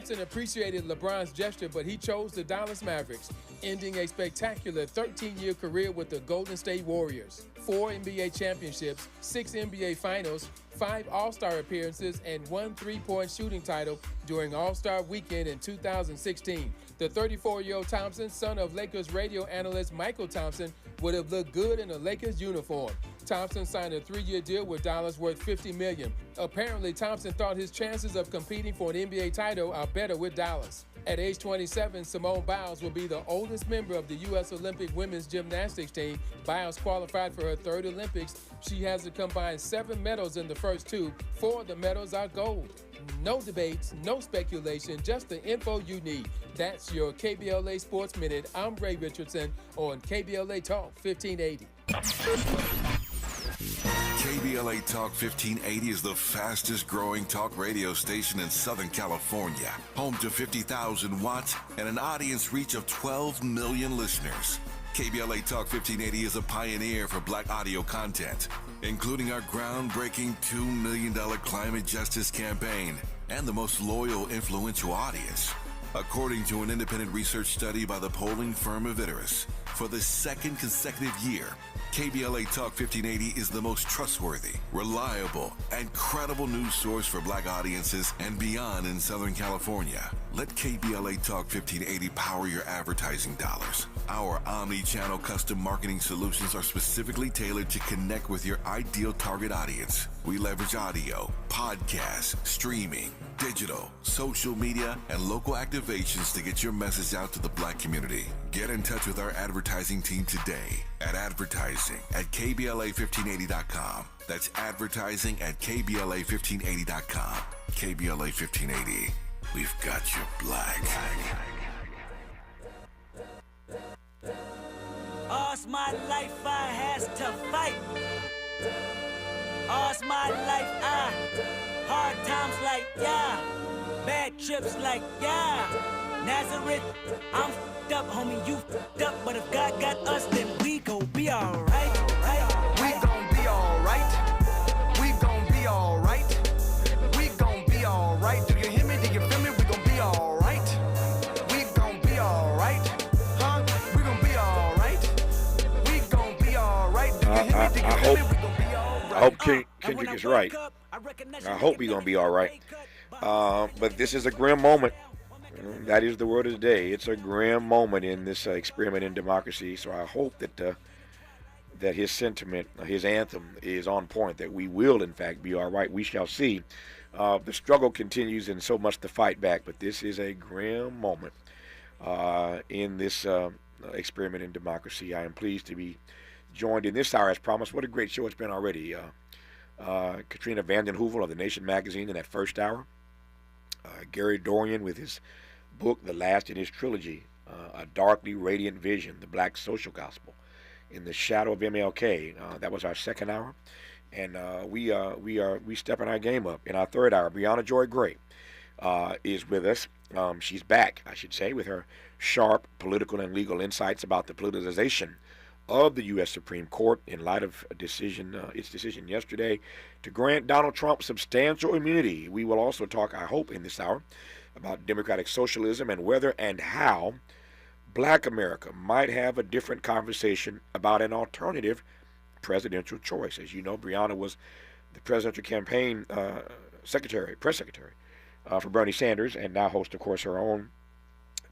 Thompson appreciated LeBron's gesture, but he chose the Dallas Mavericks, ending a spectacular 13-year career with the Golden State Warriors. 4 NBA championships, 6 NBA finals, 5 All-Star appearances, and 1 three-point shooting title during All-Star Weekend in 2016. The 34-year-old Thompson, son of Lakers radio analyst Michael Thompson, would have looked good in a Lakers uniform. Thompson signed a 3-year deal with Dallas worth $50 million. Apparently, Thompson thought his chances of competing for an NBA title are better with Dallas. At age 27, Simone Biles will be the oldest member of the U.S. Olympic women's gymnastics team. Biles qualified for her 3rd Olympics. She has a combined 7 medals in the first 2. 4 of the medals are gold. No debates, no speculation, just the info you need. That's your KBLA Sports Minute. I'm Ray Richardson on KBLA Talk 1580. KBLA Talk 1580 is the fastest growing talk radio station in Southern California. Home to 50,000 watts and an audience reach of 12 million listeners. KBLA Talk 1580 is a pioneer for Black audio content, including our groundbreaking $2 million climate justice campaign and the most loyal, influential audience. According to an independent research study by the polling firm Aviterus, for the 2nd consecutive year, KBLA Talk 1580 is the most trustworthy, reliable, and credible news source for Black audiences and beyond in Southern California. Let KBLA Talk 1580 power your advertising dollars. Our omni-channel custom marketing solutions are specifically tailored to connect with your ideal target audience. We leverage audio, podcasts, streaming, digital, social media, and local activations to get your message out to the Black community. Get in touch with our advertising team today at advertising@kbla1580.com. That's advertising at kbla1580.com. KBLA 1580. We've got you Black. All's my life I has to fight. All's my life hard times like yeah, bad trips like yeah. Nazareth, I'm f***ed up, homie, you f***ed up. But if God got us, then we gon' be alright. We gon' be alright. We gon' be alright. We gon' be alright. Do you hear me? Do you feel me? We gon' be alright. We gon' be alright. Huh? We gon' be alright. We gon' be alright. Do you hear me? Do you feel me? We gon' be alright. I hope Kendrick is right. I hope we're going to be all right. But this is a grim moment. That is the word of the day. It's a grim moment in this experiment in democracy. So I hope that his sentiment, his anthem is on point, that we will, in fact, be all right. We shall see. The struggle continues and so much to fight back. But this is a grim moment in this experiment in democracy. I am pleased to be joined in this hour as promised. What a great show it's been already. Katrina Vanden Heuvel of The Nation magazine in that first hour. Gary Dorian with his book, The Last in His Trilogy, A Darkly Radiant Vision, The Black Social Gospel, in the Shadow of MLK. That was our second hour. And we stepping our game up. In our third hour, Brianna Joy Gray is with us. She's back, I should say, with her sharp political and legal insights about the politicization of the U.S. Supreme Court in light of its decision yesterday to grant Donald Trump substantial immunity. We will also talk, I hope, in this hour about democratic socialism and whether and how Black America might have a different conversation about an alternative presidential choice. As you know, Brianna was the presidential campaign press secretary for Bernie Sanders, and now hosts, of course, her own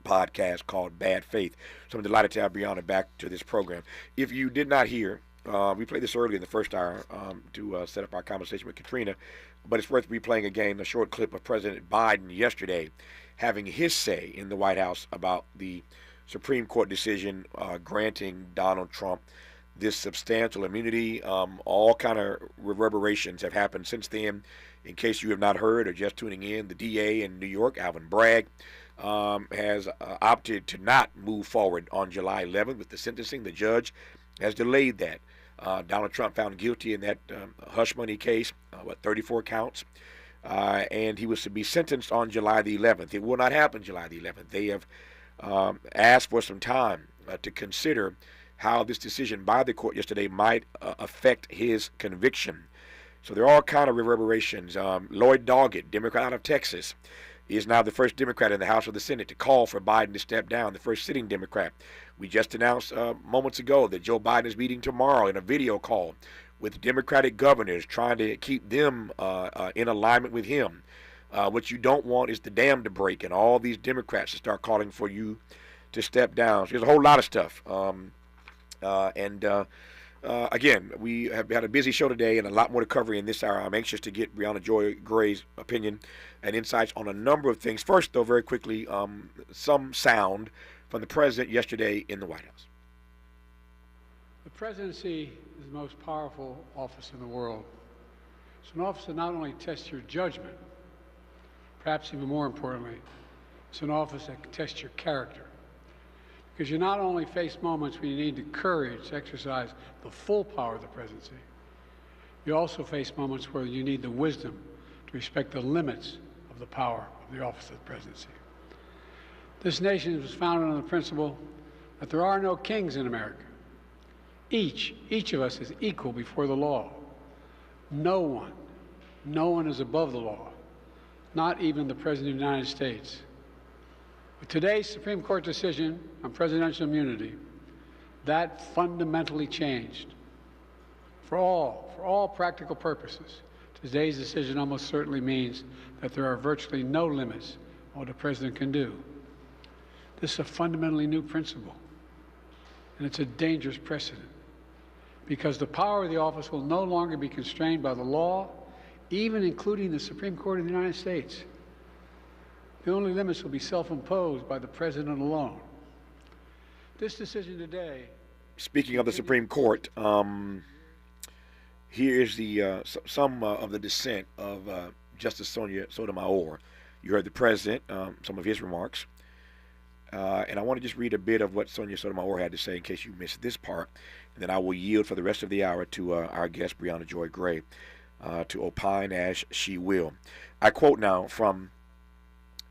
podcast called Bad Faith. So I'm delighted to have Brianna back to this program. If you did not hear, we played this early in the first hour to set up our conversation with Katrina, but it's worth replaying again a short clip of President Biden yesterday having his say in the White House about the Supreme Court decision granting Donald Trump this substantial immunity. All kind of reverberations have happened since then. In case you have not heard or just tuning in, the DA in New York, Alvin Bragg, has opted to not move forward on July 11th with the sentencing. The judge has delayed that. Donald Trump found guilty in that hush money case, 34 counts, and he was to be sentenced on July the 11th. It will not happen July the 11th. They have asked for some time to consider how this decision by the court yesterday might affect his conviction. So there are all kind of reverberations. Lloyd Doggett, Democrat out of Texas, is now the first Democrat in the House or the Senate to call for Biden to step down, the first sitting Democrat. We just announced moments ago that Joe Biden is meeting tomorrow in a video call with Democratic governors, trying to keep them in alignment with him. What you don't want is the dam to break and all these Democrats to start calling for you to step down. So there's a whole lot of stuff. Again, we have had a busy show today and a lot more to cover in this hour. I'm anxious to get Brianna Joy Gray's opinion and insights on a number of things. First, though, very quickly, some sound from the president yesterday in the White House. The presidency is the most powerful office in the world. It's an office that not only tests your judgment, perhaps even more importantly, it's an office that can test your character. Because you not only face moments when you need the courage to exercise the full power of the presidency, you also face moments where you need the wisdom to respect the limits of the power of the office of the presidency. This nation was founded on the principle that there are no kings in America. Each of us is equal before the law. No one is above the law, not even the President of the United States. With today's Supreme Court decision on presidential immunity, that fundamentally changed. For all practical purposes, today's decision almost certainly means that there are virtually no limits on what a president can do. This is a fundamentally new principle, and it's a dangerous precedent, because the power of the office will no longer be constrained by the law, even including the Supreme Court of the United States. The only limits will be self-imposed by the president alone. This decision today... Speaking of the Supreme Court, here is some of the dissent of Justice Sonia Sotomayor. You heard the president, some of his remarks. And I want to just read a bit of what Sonia Sotomayor had to say in case you missed this part. And then I will yield for the rest of the hour to our guest, Brianna Joy Gray, to opine as she will. I quote now from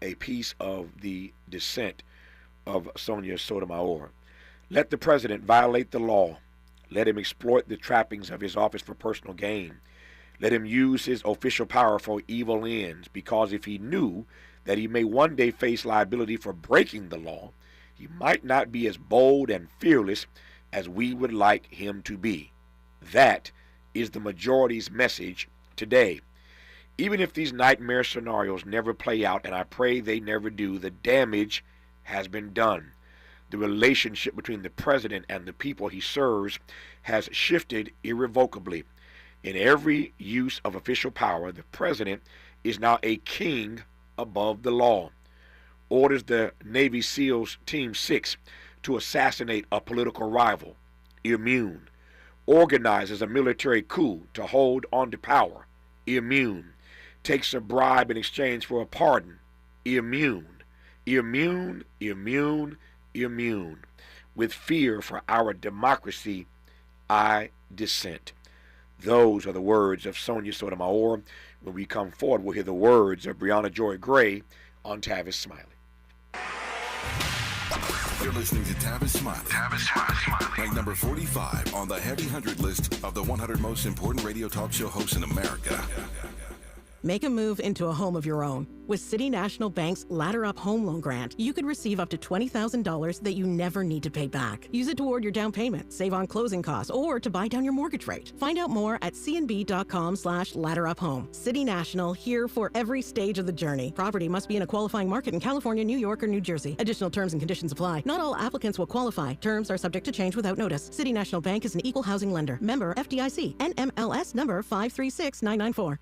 a piece of the dissent of Sonia Sotomayor. Let the president violate the law. Let him exploit the trappings of his office for personal gain. Let him use his official power for evil ends, because if he knew that he may one day face liability for breaking the law, he might not be as bold and fearless as we would like him to be. That is the majority's message today. Even if these nightmare scenarios never play out, and I pray they never do, the damage has been done. The relationship between the president and the people he serves has shifted irrevocably. In every use of official power, the president is now a king above the law. Orders the Navy SEALs Team 6 to assassinate a political rival, immune. Organizes a military coup to hold on to power, immune. Takes a bribe in exchange for a pardon, immune. Immune, immune, immune. With fear for our democracy, I dissent. Those are the words of Sonia Sotomayor. When we come forward, we'll hear the words of Brianna Joy Gray on Tavis Smiley. You're listening to Tavis Smiley. Tavis Smiley. Ranked number 45 on the Heavy 100 list of the 100 most important radio talk show hosts in America. Make a move into a home of your own. With City National Bank's Ladder Up Home Loan Grant, you could receive up to $20,000 that you never need to pay back. Use it toward your down payment, save on closing costs, or to buy down your mortgage rate. Find out more at cnb.com/ladderuphome. City National, here for every stage of the journey. Property must be in a qualifying market in California, New York, or New Jersey. Additional terms and conditions apply. Not all applicants will qualify. Terms are subject to change without notice. City National Bank is an equal housing lender. Member FDIC. NMLS number 536994.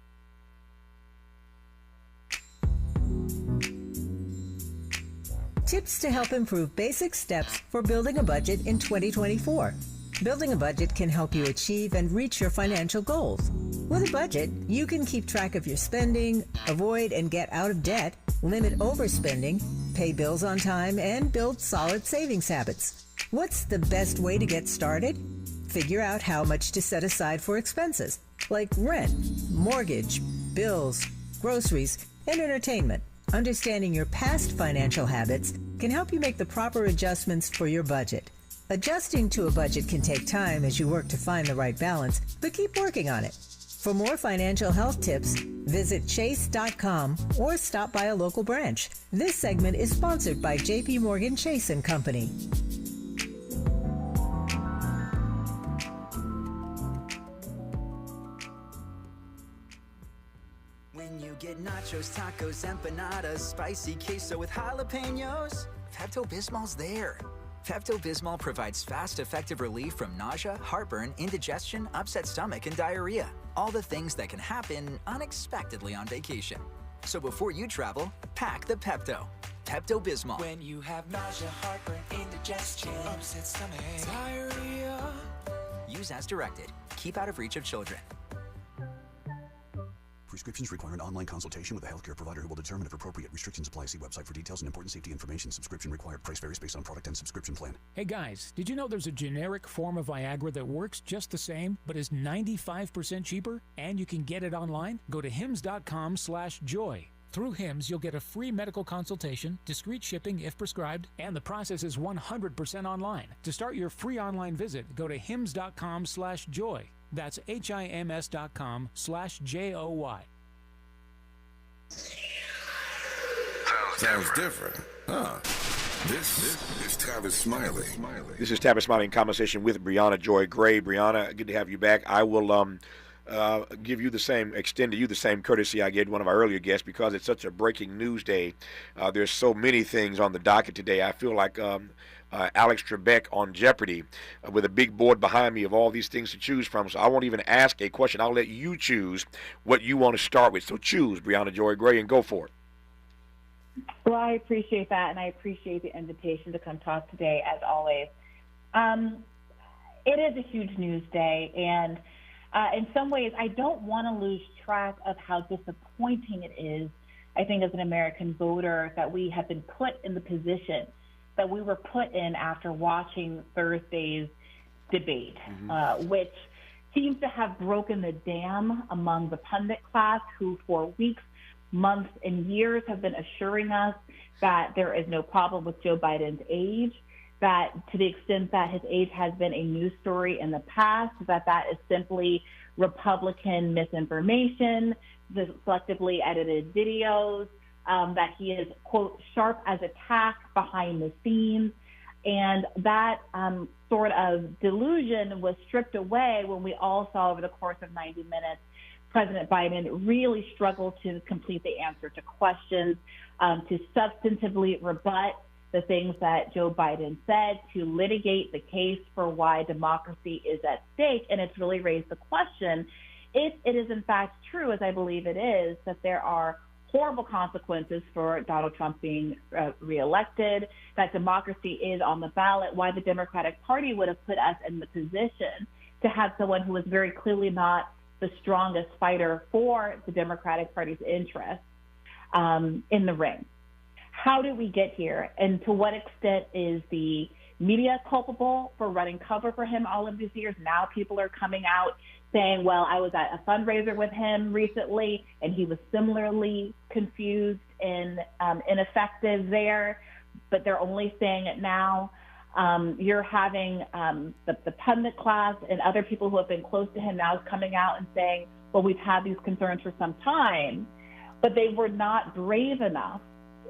Tips to help improve basic steps for building a budget in 2024. Building a budget can help you achieve and reach your financial goals. With a budget, you can keep track of your spending, avoid and get out of debt, limit overspending, pay bills on time, and build solid savings habits. What's the best way to get started? Figure out how much to set aside for expenses, like rent, mortgage, bills, groceries, and entertainment. Understanding your past financial habits can help you make the proper adjustments for your budget. Adjusting to a budget can take time as you work to find the right balance, but keep working on it. For more financial health tips, visit chase.com or stop by a local branch. This segment is sponsored by J.P. Morgan Chase & Company. When you get nachos, tacos, empanadas, spicy queso with jalapenos, Pepto-Bismol's there. Pepto-Bismol provides fast, effective relief from nausea, heartburn, indigestion, upset stomach, and diarrhea. All the things that can happen unexpectedly on vacation. So before you travel, pack the Pepto. Pepto-Bismol. When you have nausea, heartburn, indigestion, upset stomach, diarrhea. Use as directed. Keep out of reach of children. Prescriptions require an online consultation with a healthcare provider who will determine if appropriate. Restrictions apply. See website for details and important safety information. Subscription required. Price varies based on product and subscription plan. Hey guys, did you know there's a generic form of Viagra that works just the same, but is 95% cheaper? And you can get it online? Go to hims.com/joy. Through HIMS, you'll get a free medical consultation, discreet shipping if prescribed, and the process is 100% online. To start your free online visit, go to hims.com/joy. That's HIMS.com/JOY. Sounds different, huh? This is Tavis Smiley. This is Tavis Smiley in conversation with Brianna Joy Gray. Brianna, good to have you back. I will extend to you the same courtesy I gave one of our earlier guests because it's such a breaking news day. There's so many things on the docket today. I feel like Alex Trebek on Jeopardy with a big board behind me of all these things to choose from. So I won't even ask a question. I'll let you choose what you want to start with. So choose, Brianna Joy Gray, and go for it. Well, I appreciate that, and I appreciate the invitation to come talk today, as always. It is a huge news day, and in some ways, I don't want to lose track of how disappointing it is, I think, as an American voter, that we have been put in the position that we were put in after watching Thursday's debate, which seems to have broken the dam among the pundit class who for weeks, months, and years have been assuring us that there is no problem with Joe Biden's age, that to the extent that his age has been a news story in the past, that is simply Republican misinformation, the selectively edited videos, that he is, quote, sharp as a tack behind the scenes. And that sort of delusion was stripped away when we all saw over the course of 90 minutes President Biden really struggled to complete the answer to questions, to substantively rebut the things that Joe Biden said, to litigate the case for why democracy is at stake. And it's really raised the question, if it is in fact true, as I believe it is, that there are horrible consequences for Donald Trump being reelected, that democracy is on the ballot, why the Democratic Party would have put us in the position to have someone who was very clearly not the strongest fighter for the Democratic Party's interests in the ring. How did we get here? And to what extent is the media culpable for running cover for him all of these years? Now people are coming out saying, well, I was at a fundraiser with him recently, and he was similarly confused and ineffective there, but they're only saying it now. You're having the pundit class and other people who have been close to him now coming out and saying, well, we've had these concerns for some time, but they were not brave enough.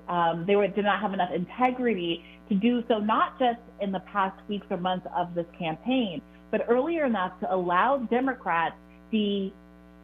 Did not have enough integrity to do so, not just in the past weeks or months of this campaign, but earlier enough to allow Democrats the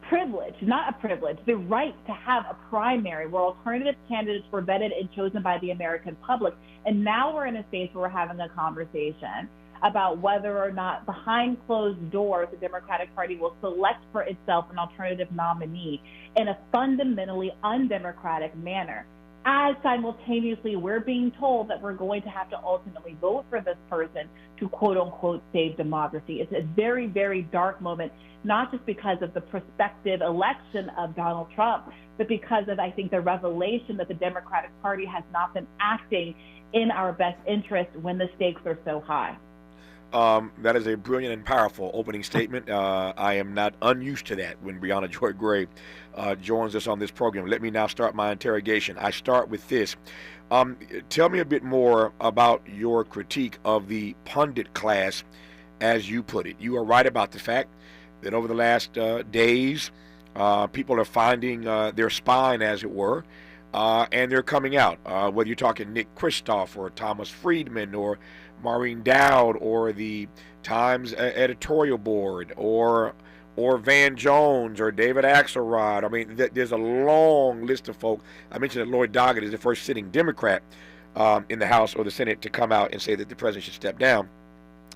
privilege, not a privilege, the right to have a primary where alternative candidates were vetted and chosen by the American public. And now we're in a space where we're having a conversation about whether or not behind closed doors the Democratic Party will select for itself an alternative nominee in a fundamentally undemocratic manner. As simultaneously we're being told that we're going to have to ultimately vote for this person to quote-unquote save democracy. It's a very, very dark moment, not just because of the prospective election of Donald Trump, but because of, I think, the revelation that the Democratic Party has not been acting in our best interest when the stakes are so high. That is a brilliant and powerful opening statement. I am not unused to that when Brianna Joy Gray joins us on this program. Let me now start my interrogation. I start with this. Tell me a bit more about your critique of the pundit class, as you put it. You are right about the fact that over the last days, people are finding their spine, as it were, and they're coming out. Whether you're talking Nick Kristof or Thomas Friedman or Maureen Dowd or the Times editorial board or Van Jones or David Axelrod. I mean, there's a long list of folks. I mentioned that Lloyd Doggett is the first sitting Democrat in the House or the Senate to come out and say that the president should step down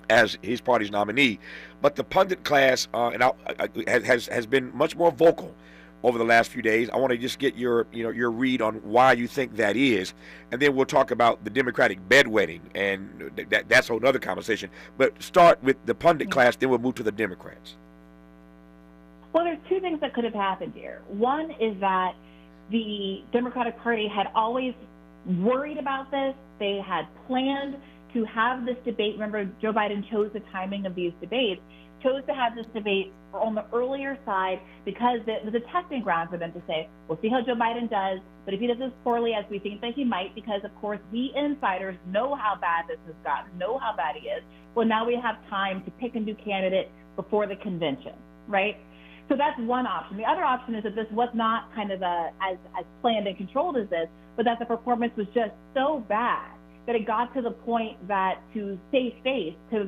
as his party's nominee. But the pundit class has been much more vocal over the last few days. I want to just get your read on why you think that is, and then we'll talk about the Democratic bedwetting, and that's a whole other conversation. But start with the pundit class, then we'll move to the Democrats. Well, there's two things that could have happened here. One is that the Democratic Party had always worried about this. They had planned to have this debate. Remember, Joe Biden chose the timing of these debates, chose to have this debate on the earlier side because it was a testing ground for them to say, we'll see how Joe Biden does, but if he does as poorly as we think that he might, because, of course, we insiders know how bad this has gotten, know how bad he is, well, now we have time to pick a new candidate before the convention, right? So that's one option. The other option is that this was not kind of as planned and controlled as this, but that the performance was just so bad that it got to the point that to save face, to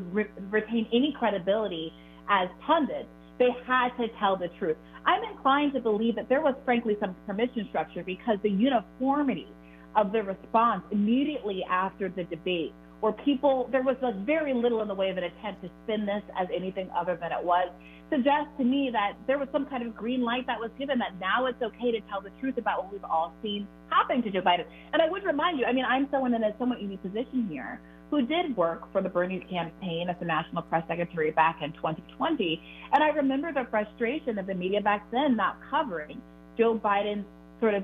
retain any credibility as pundits, they had to tell the truth. I'm inclined to believe that there was, frankly, some permission structure because the uniformity of the response immediately after the debate, where there was very little in the way of an attempt to spin this as anything other than it was, suggests to me that there was some kind of green light that was given that now it's okay to tell the truth about what we've all seen happening to Joe Biden. And I would remind you, I mean, I'm someone in a somewhat unique position here who did work for the Bernie campaign as the National Press Secretary back in 2020. And I remember the frustration of the media back then not covering Joe Biden's sort of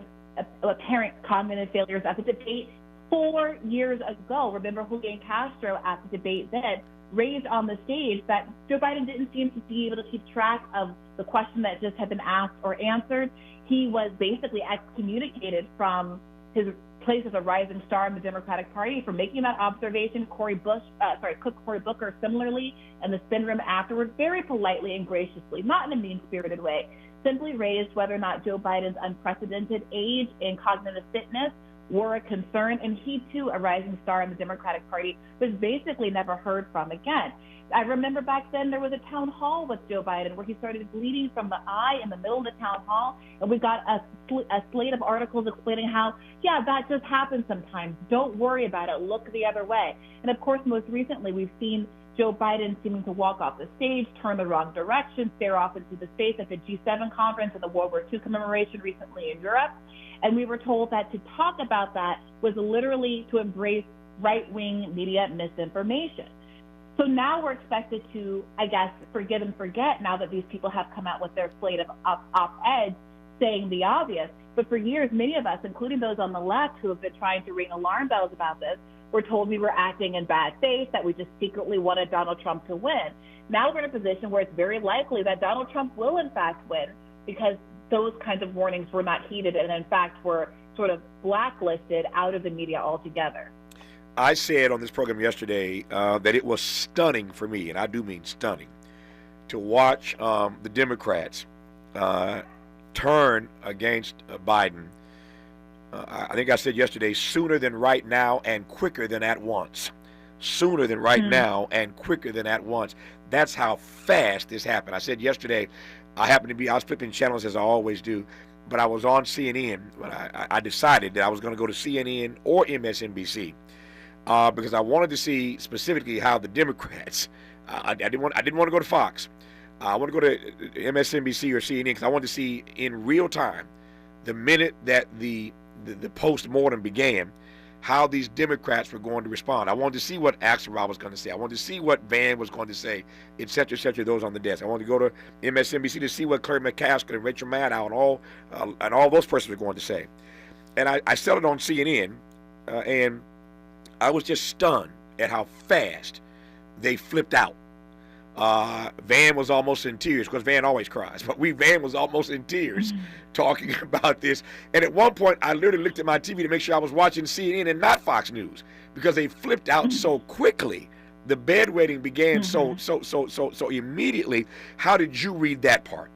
apparent cognitive failures at the debate 4 years ago. Remember Julian Castro at the debate then raised on the stage that Joe Biden didn't seem to be able to keep track of the question that just had been asked or answered. He was basically excommunicated from his place as a rising star in the Democratic Party for making that observation. Cory Booker similarly, and the spin room afterward, very politely and graciously, not in a mean-spirited way, simply raised whether or not Joe Biden's unprecedented age and cognitive fitness were a concern, and he too, a rising star in the Democratic Party, was basically never heard from again. I remember back then there was a town hall with Joe Biden where he started bleeding from the eye in the middle of the town hall, and we got a slate of articles explaining how, yeah, that just happens sometimes. Don't worry about it. Look the other way. And of course, most recently, we've seen Joe Biden seeming to walk off the stage, turn the wrong direction, stare off into the space at the G7 conference and the World War II commemoration recently in Europe. And we were told that to talk about that was literally to embrace right-wing media misinformation. So now we're expected to, I guess, forgive and forget now that these people have come out with their slate of op-eds saying the obvious. But for years, many of us, including those on the left who have been trying to ring alarm bells about this, were told we were acting in bad faith, that we just secretly wanted Donald Trump to win. Now we're in a position where it's very likely that Donald Trump will, in fact, win because those kinds of warnings were not heeded and, in fact, were sort of blacklisted out of the media altogether. I said on this program yesterday that it was stunning for me, and I do mean stunning, to watch the Democrats turn against Biden. I think I said yesterday, sooner than right now and quicker than at once. Sooner than right now and quicker than at once. That's how fast this happened. I said yesterday, I was flipping channels as I always do, but I was on CNN. But I decided that I was going to go to CNN or MSNBC because I wanted to see specifically how the Democrats. I didn't want to go to Fox. I want to go to MSNBC or CNN because I wanted to see in real time, the minute that the post-mortem began, how these Democrats were going to respond. I wanted to see what Axelrod was going to say. I wanted to see what Van was going to say, et cetera, those on the desk. I wanted to go to MSNBC to see what Claire McCaskill and Rachel Maddow and all those persons were going to say. And I said it on CNN, and I was just stunned at how fast they flipped out. Van was almost in tears because Van always cries, but Van was almost in tears talking about this. And at one point, I literally looked at my TV to make sure I was watching CNN and not Fox News because they flipped out so quickly. The bedwetting began so immediately. How did you read that part?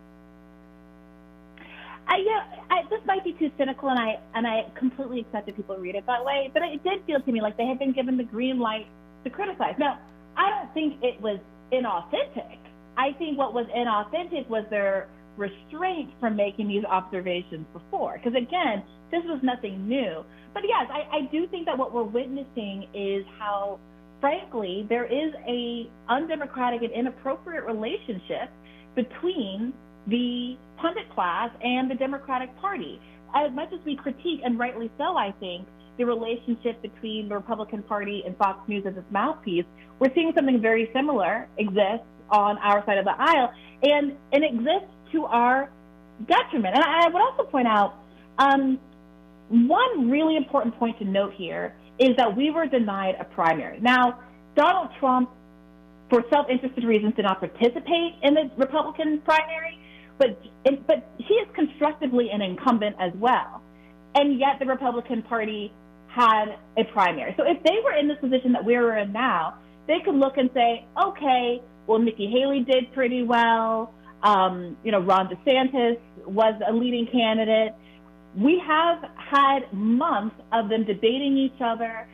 This might be too cynical, and I completely accept that people read it that way. But it did feel to me like they had been given the green light to criticize. Now, I don't think it was inauthentic. I think what was inauthentic was their restraint from making these observations before. Because again, this was nothing new. But yes, I do think that what we're witnessing is how, frankly, there is a undemocratic and inappropriate relationship between the pundit class and the Democratic Party. As much as we critique, and rightly so, I think, the relationship between the Republican Party and Fox News as its mouthpiece, we're seeing something very similar exist on our side of the aisle, and it exists to our detriment. And I would also point out one really important point to note here is that we were denied a primary. Now, Donald Trump, for self-interested reasons, did not participate in the Republican primary, but he is constructively an incumbent as well. And yet the Republican Party had a primary. So if they were in this position that we're in now, they could look and say, okay, well, Nikki Haley did pretty well. Ron DeSantis was a leading candidate. We have had months of them debating each other,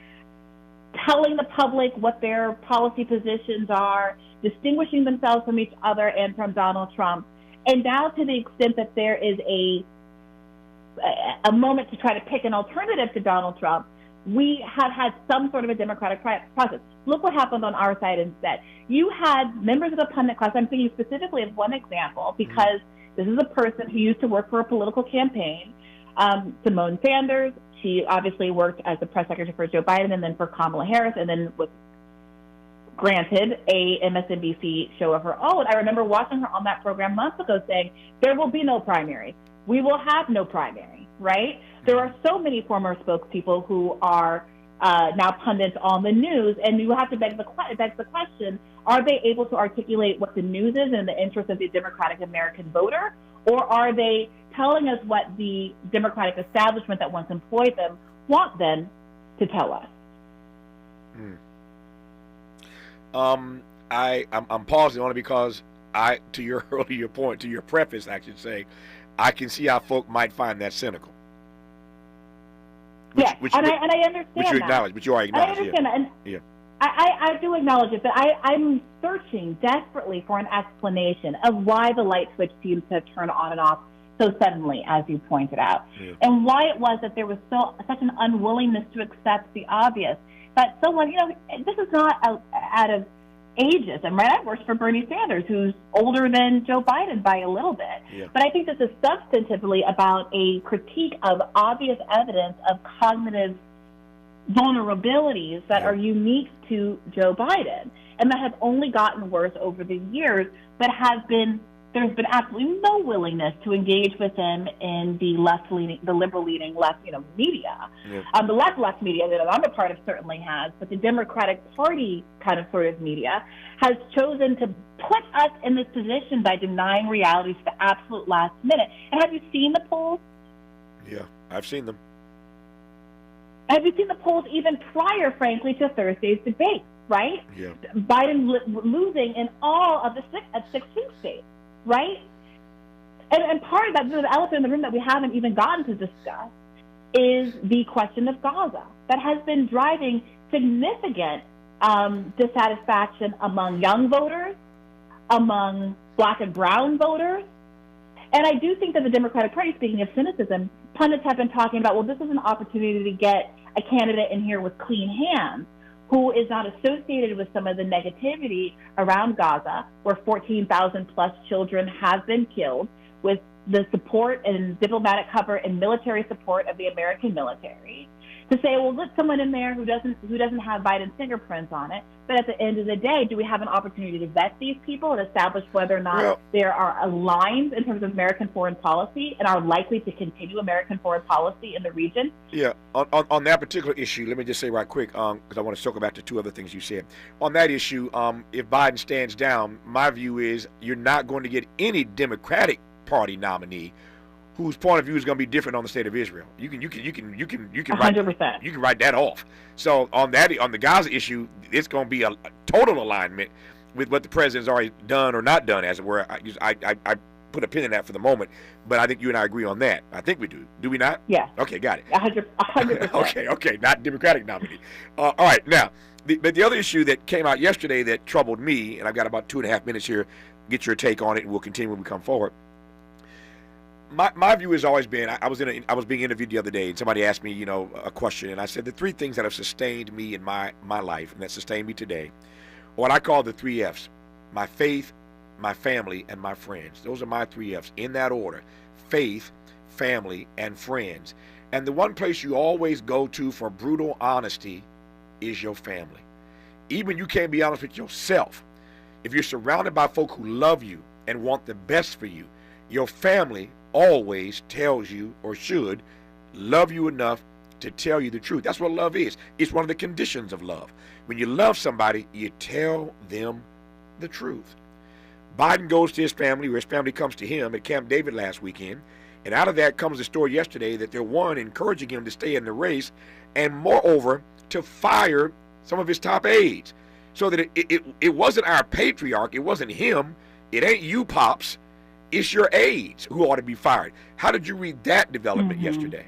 telling the public what their policy positions are, distinguishing themselves from each other and from Donald Trump. And now, to the extent that there is a moment to try to pick an alternative to Donald Trump, we have had some sort of a democratic process. Look what happened on our side instead. You had members of the pundit class. I'm thinking specifically of one example because this is a person who used to work for a political campaign, Simone Sanders. She obviously worked as the press secretary for Joe Biden and then for Kamala Harris, and then was granted a MSNBC show of her own. I remember watching her on that program months ago saying, there will be no primary. We will have no primary, right? There are so many former spokespeople who are now pundits on the news, and you have to beg the question, are they able to articulate what the news is in the interest of the Democratic American voter, or are they telling us what the Democratic establishment that once employed them want them to tell us? I'm pausing only because to your earlier point, to your preface, I should say, I can see how folk might find that cynical. I understand which you acknowledge, but you are acknowledging. I understand that, and I do acknowledge it, but I'm searching desperately for an explanation of why the light switch seems to turn on and off so suddenly, as you pointed out, and why it was that there was such an unwillingness to accept the obvious. That someone, this is not out of ageism, right? I worked for Bernie Sanders, who's older than Joe Biden by a little bit. Yeah. But I think this is substantively about a critique of obvious evidence of cognitive vulnerabilities that are unique to Joe Biden and that have only gotten worse over the years, but there's been absolutely no willingness to engage with him in the liberal-leaning left, media. Yeah. The left media that I'm a part of certainly has, but the Democratic Party kind of sort of media has chosen to put us in this position by denying reality to the absolute last minute. And have you seen the polls? Yeah, I've seen them. Have you seen the polls even prior, frankly, to Thursday's debate, right? Yeah. Biden losing in all of the 16 states. Right? And part of that, the elephant in the room that we haven't even gotten to discuss is the question of Gaza. That has been driving significant dissatisfaction among young voters, among black and brown voters. And I do think that the Democratic Party, speaking of cynicism, pundits have been talking about, well, this is an opportunity to get a candidate in here with clean hands, who is not associated with some of the negativity around Gaza, where 14,000 plus children have been killed, with the support and diplomatic cover and military support of the American military. To say, well, let someone in there who doesn't have Biden's fingerprints on it. But at the end of the day, do we have an opportunity to vet these people and establish whether or not there are lines in terms of American foreign policy and are likely to continue American foreign policy in the region? Yeah, on that particular issue, let me just say right quick, because I want to circle back to two other things you said. On that issue, if Biden stands down, my view is you're not going to get any Democratic Party nominee whose point of view is going to be different on the state of Israel. You can 100%. You can write that off. So on the Gaza issue, it's going to be a total alignment with what the president's already done or not done, as it were. I put a pin in that for the moment, but I think you and I agree on that. I think we do. Do we not? Yeah. Okay, got it. 100%. Okay, not Democratic nominee. All right, now, but the other issue that came out yesterday that troubled me, and I've got about 2.5 minutes here, get your take on it, and we'll continue when we come forward. My view has always been, I was being interviewed the other day, and somebody asked me, a question, and I said the three things that have sustained me in my life and that sustain me today, what I call the 3 F's: my faith, my family, and my friends. Those are my 3 F's in that order: faith, family, and friends. And the one place you always go to for brutal honesty is your family. Even you can't be honest with yourself. If you're surrounded by folk who love you and want the best for you, your family always tells you, or should, love you enough to tell you the truth. That's what love is. It's one of the conditions of love. When you love somebody, you tell them the truth. Biden goes to his family, or his family comes to him at Camp David last weekend, and out of that comes the story yesterday that they're, one, encouraging him to stay in the race, and moreover, to fire some of his top aides. So that it wasn't our patriarch, it wasn't him, it ain't you, Pops, it's your aides who ought to be fired. How did you read that development yesterday?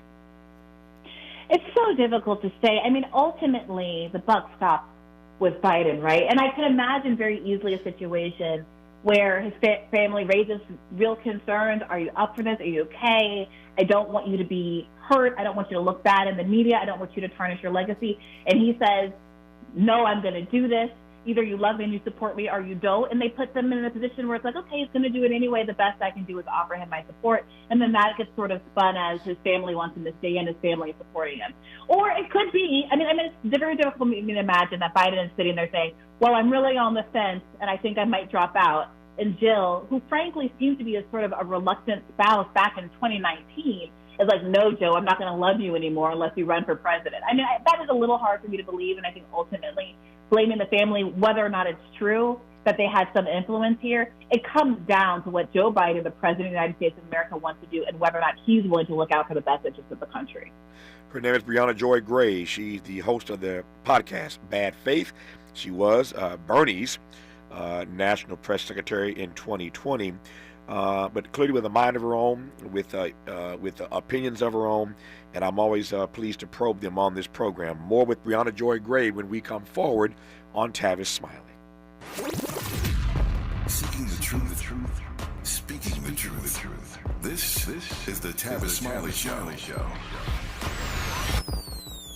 It's so difficult to say. I mean, ultimately, the buck stops with Biden, right? And I can imagine very easily a situation where his family raises real concerns. Are you up for this? Are you okay? I don't want you to be hurt. I don't want you to look bad in the media. I don't want you to tarnish your legacy. And he says, no, I'm going to do this. Either you love me and you support me, or you don't. And they put them in a position where it's like, okay, he's going to do it anyway. The best I can do is offer him my support. And then that gets sort of spun as his family wants him to stay in, his family is supporting him. Or it could be, I mean, it's very difficult for me to imagine that Biden is sitting there saying, well, I'm really on the fence and I think I might drop out. And Jill, who frankly seemed to be a sort of a reluctant spouse back in 2019, is like, no, Joe, I'm not going to love you anymore unless you run for president. I mean, that is a little hard for me to believe, and I think ultimately blaming the family, whether or not it's true that they had some influence here, it comes down to what Joe Biden, the president of the United States of America, wants to do and whether or not he's willing to look out for the best interests of the country. Her name is Brianna Joy Gray. She's the host of the podcast Bad Faith. She was Bernie's national press secretary in 2020. But clearly with a mind of her own, with opinions of her own, and I'm always pleased to probe them on this program. More with Brianna Joy Gray when we come forward on Tavis Smiley. Seeking the truth, speaking the truth. This is the Tavis Smiley Show.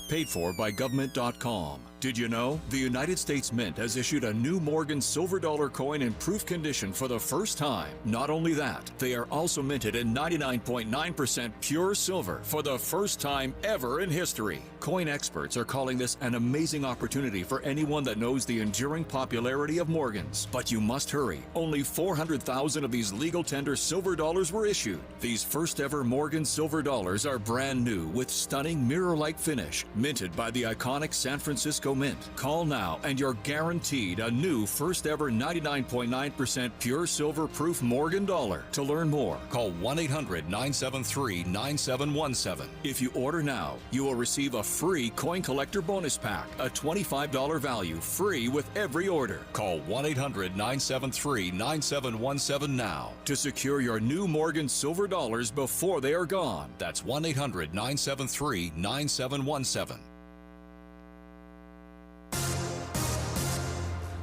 Paid for by government.com. Did you know? The United States Mint has issued a new Morgan silver dollar coin in proof condition for the first time. Not only that, they are also minted in 99.9% pure silver for the first time ever in history. Coin experts are calling this an amazing opportunity for anyone that knows the enduring popularity of Morgans. But you must hurry. Only 400,000 of these legal tender silver dollars were issued. These first ever Morgan silver dollars are brand new with stunning mirror-like finish, minted by the iconic San Francisco Mint. Call now and you're guaranteed a new first ever 99.9% pure silver proof Morgan dollar. To learn more, call 1-800-973-9717. If you order now, you will receive a free coin collector bonus pack, a $25 value, free with every order. Call 1-800-973-9717 now to secure your new Morgan silver dollars before they are gone. That's 1-800-973-9717.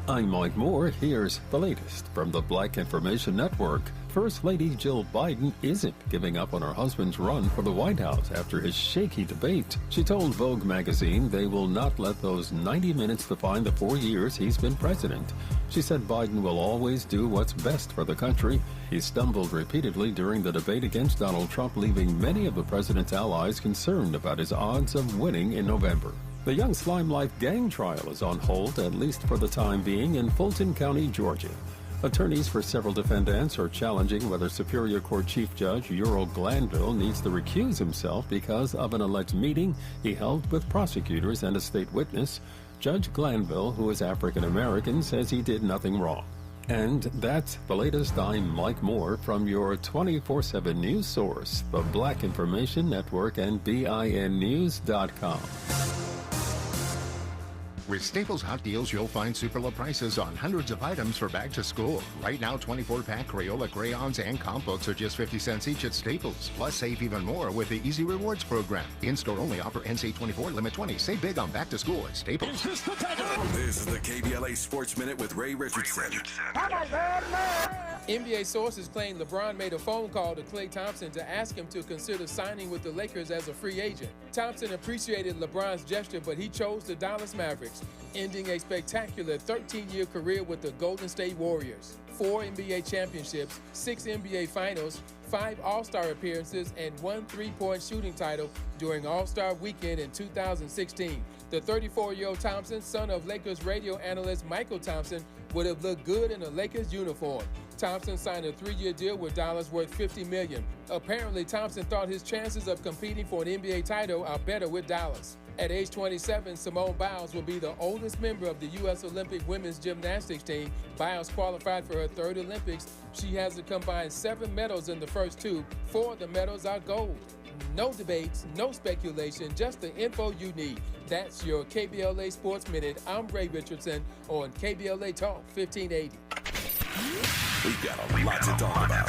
I'm Mike Moore. Here's the latest from the Black Information Network. First Lady Jill Biden isn't giving up on her husband's run for the White House after his shaky debate. She told Vogue magazine they will not let those 90 minutes define the 4 years he's been president. She said Biden will always do what's best for the country. He stumbled repeatedly during the debate against Donald Trump, leaving many of the president's allies concerned about his odds of winning in November. The Young Slime Life gang trial is on hold, at least for the time being, in Fulton County, Georgia. Attorneys for several defendants are challenging whether Superior Court Chief Judge Ural Glanville needs to recuse himself because of an alleged meeting he held with prosecutors and a state witness. Judge Glanville, who is African American, says he did nothing wrong. And that's the latest on Mike Moore from your 24/7 news source, the Black Information Network and BINnews.com. With Staples Hot Deals, you'll find super low prices on hundreds of items for back to school. Right now, 24-pack Crayola crayons and comp books are just 50 cents each at Staples. Plus, save even more with the Easy Rewards program. In-store only offer NC 24, limit 20. Save big on back to school at Staples. This is the KBLA Sports Minute with Ray Richardson. NBA sources claim LeBron made a phone call to Klay Thompson to ask him to consider signing with the Lakers as a free agent. Thompson appreciated LeBron's gesture, but he chose the Dallas Mavericks, ending a spectacular 13-year career with the Golden State Warriors. 4 NBA championships, 6 NBA finals, 5 All-Star appearances, and 1 three-point shooting title during All-Star Weekend in 2016. The 34-year-old Thompson, son of Lakers radio analyst Michael Thompson, would have looked good in a Lakers uniform. Thompson signed a 3-year deal with Dallas worth $50 million. Apparently, Thompson thought his chances of competing for an NBA title are better with Dallas. At age 27, Simone Biles will be the oldest member of the U.S. Olympic women's gymnastics team. Biles qualified for her 3rd Olympics. She has a combined 7 medals in the first 2. 4 of the medals are gold. No debates, no speculation, just the info you need. That's your KBLA Sports Minute. I'm Ray Richardson on KBLA Talk 1580. We've got a lot to talk about.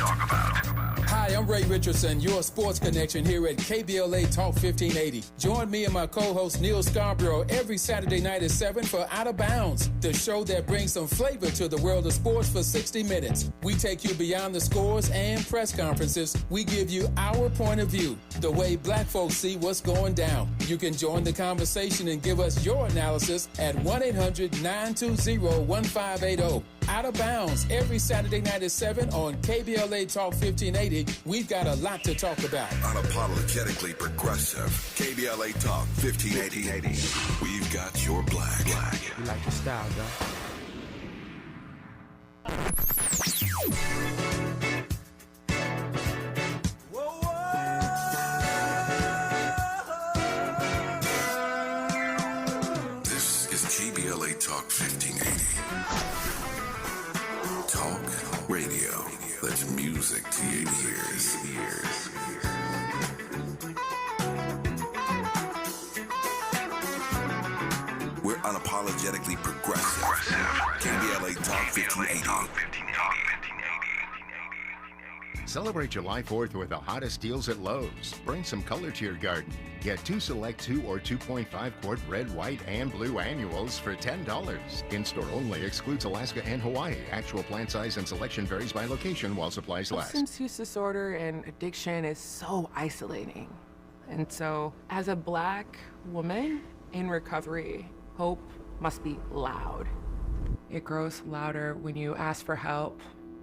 Hi, I'm Ray Richardson, your sports connection here at KBLA Talk 1580. Join me and my co-host Neil Scarborough every Saturday night at 7 for Out of Bounds, the show that brings some flavor to the world of sports for 60 minutes. We take you beyond the scores and press conferences. We give you our point of view, the way black folks see what's going down. You can join the conversation and give us your analysis at 1-800-920-1580. Out of Bounds every Saturday night at 7 on KBLA Talk 1580. We've got a lot to talk about. Unapologetically progressive. KBLA Talk 1580. We've got your black. You like your style, though. This is KBLA Talk 1580. Talk radio. That's music to your ears. We're unapologetically progressive. KBLA Talk 1580. Celebrate July 4th with the hottest deals at Lowe's. Bring some color to your garden. Get 2 select 2 or 2.5 quart red, white, and blue annuals for $10. In-store only, excludes Alaska and Hawaii. Actual plant size and selection varies by location while supplies last. Substance use disorder and addiction is so isolating. And so, as a black woman in recovery, hope must be loud. It grows louder when you ask for help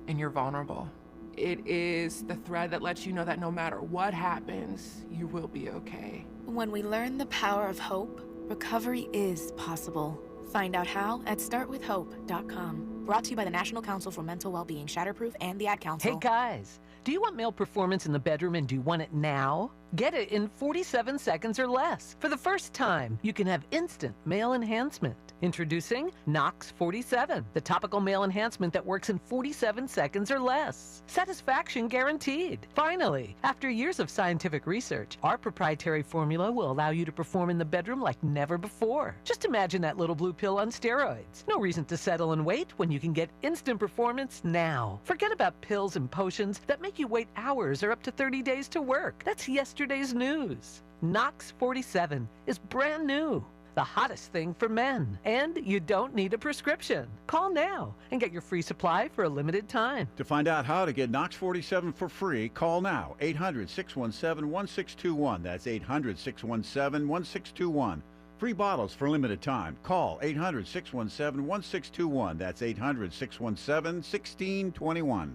and you're vulnerable. It is the thread that lets you know that no matter what happens, you will be okay. When we learn the power of hope, recovery is possible. Find out how at startwithhope.com. Brought to you by the National Council for Mental Wellbeing, Shatterproof, and the Ad Council. Hey guys, do you want male performance in the bedroom and do you want it now? Get it in 47 seconds or less. For the first time, you can have instant male enhancement. Introducing Knox 47, the topical male enhancement that works in 47 seconds or less. Satisfaction guaranteed. Finally, after years of scientific research, our proprietary formula will allow you to perform in the bedroom like never before. Just imagine that little blue pill on steroids. No reason to settle and wait when you can get instant performance now. Forget about pills and potions that make you wait hours or up to 30 days to work. That's yesterday's news. Knox 47 is brand new. The hottest thing for men. And you don't need a prescription. Call now and get your free supply for a limited time. To find out how to get Knox 47 for free, call now. 800-617-1621. That's 800-617-1621. Free bottles for limited time. Call 800-617-1621. That's 800-617-1621.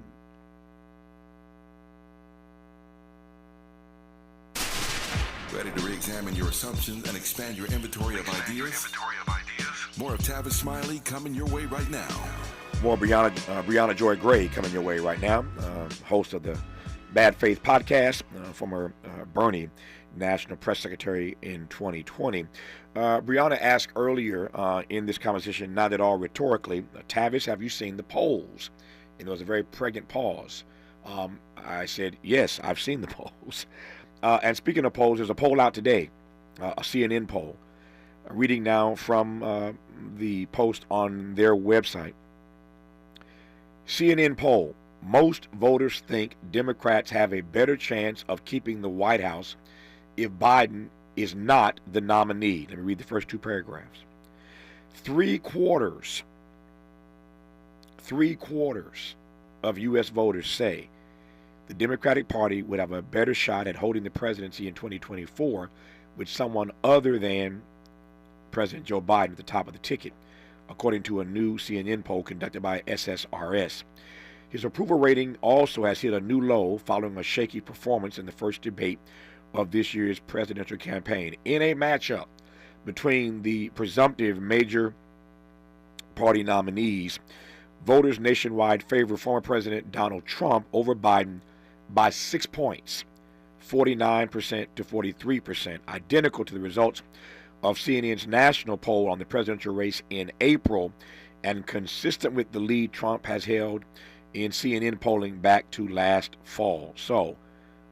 Ready to re-examine your assumptions and expand your inventory of ideas? More of Tavis Smiley coming your way right now. More Brianna Joy Gray coming your way right now. Host of the Bad Faith podcast, former Bernie National Press Secretary in 2020. Brianna asked earlier in this conversation, not at all rhetorically, Tavis, have you seen the polls? And there was a very pregnant pause. I said, yes, I've seen the polls. And speaking of polls, there's a poll out today, a CNN poll. Reading now from the post on their website. CNN poll. Most voters think Democrats have a better chance of keeping the White House if Biden is not the nominee. Let me read the first two paragraphs. Three quarters of U.S. voters say the Democratic Party would have a better shot at holding the presidency in 2024 with someone other than President Joe Biden at the top of the ticket, according to a new CNN poll conducted by SSRS. His approval rating also has hit a new low following a shaky performance in the first debate of this year's presidential campaign. In a matchup between the presumptive major party nominees, voters nationwide favor former President Donald Trump over Biden by 6 points, 49% to 43%, identical to the results of CNN's national poll on the presidential race in April, and consistent with the lead Trump has held in CNN polling back to last fall. So,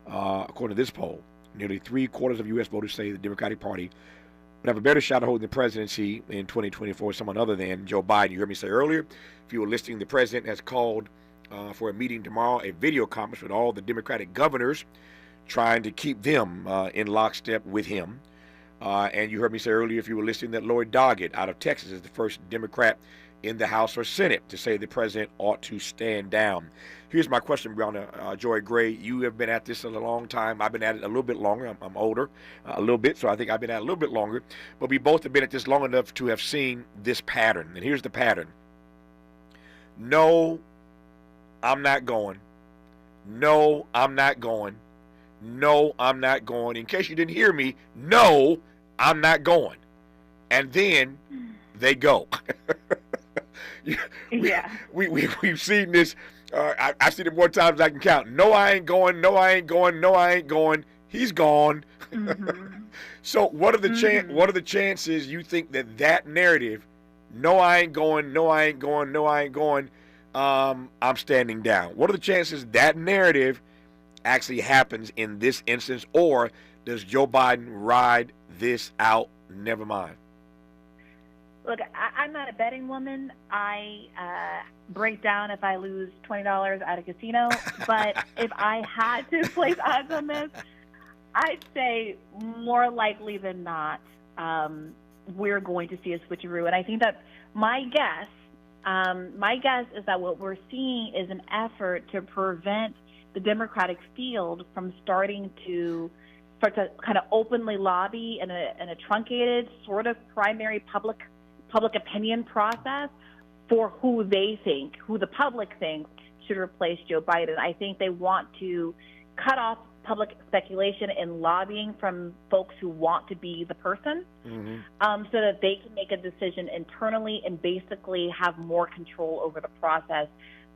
according to this poll, nearly 3/4 of U.S. voters say the Democratic Party would have a better shot at holding the presidency in 2024 with someone other than Joe Biden. You heard me say earlier, if you were listening, the president has called for a meeting tomorrow, a video conference with all the Democratic governors, trying to keep them in lockstep with him. And you heard me say earlier, if you were listening, that Lloyd Doggett out of Texas is the first Democrat in the House or Senate to say the president ought to stand down. Here's my question, Brianna Joy Gray. You have been at this a long time. I've been at it a little bit longer. I'm older a little bit, so I think I've been at it a little bit longer. But we both have been at this long enough to have seen this pattern. And here's the pattern. No, I'm not going. No, I'm not going. No, I'm not going. In case you didn't hear me, no, I'm not going. And then they go. We've seen this. I've seen it more times than I can count. No, I ain't going. No, I ain't going. No, I ain't going. He's gone. Mm-hmm. So what are the chances you think that narrative, no, I ain't going, no, I ain't going, no, I ain't going, I'm standing down. What are the chances that narrative actually happens in this instance, or does Joe Biden ride this out? Never mind. Look, I'm not a betting woman. I break down if I lose $20 at a casino. But if I had to place odds on this, I'd say more likely than not, we're going to see a switcheroo. And I think that my guess is that what we're seeing is an effort to prevent the Democratic field from starting to kind of openly lobby in a truncated sort of primary public opinion process for who the public thinks should replace Joe Biden. I think they want to cut off public speculation and lobbying from folks who want to be the person, so that they can make a decision internally and basically have more control over the process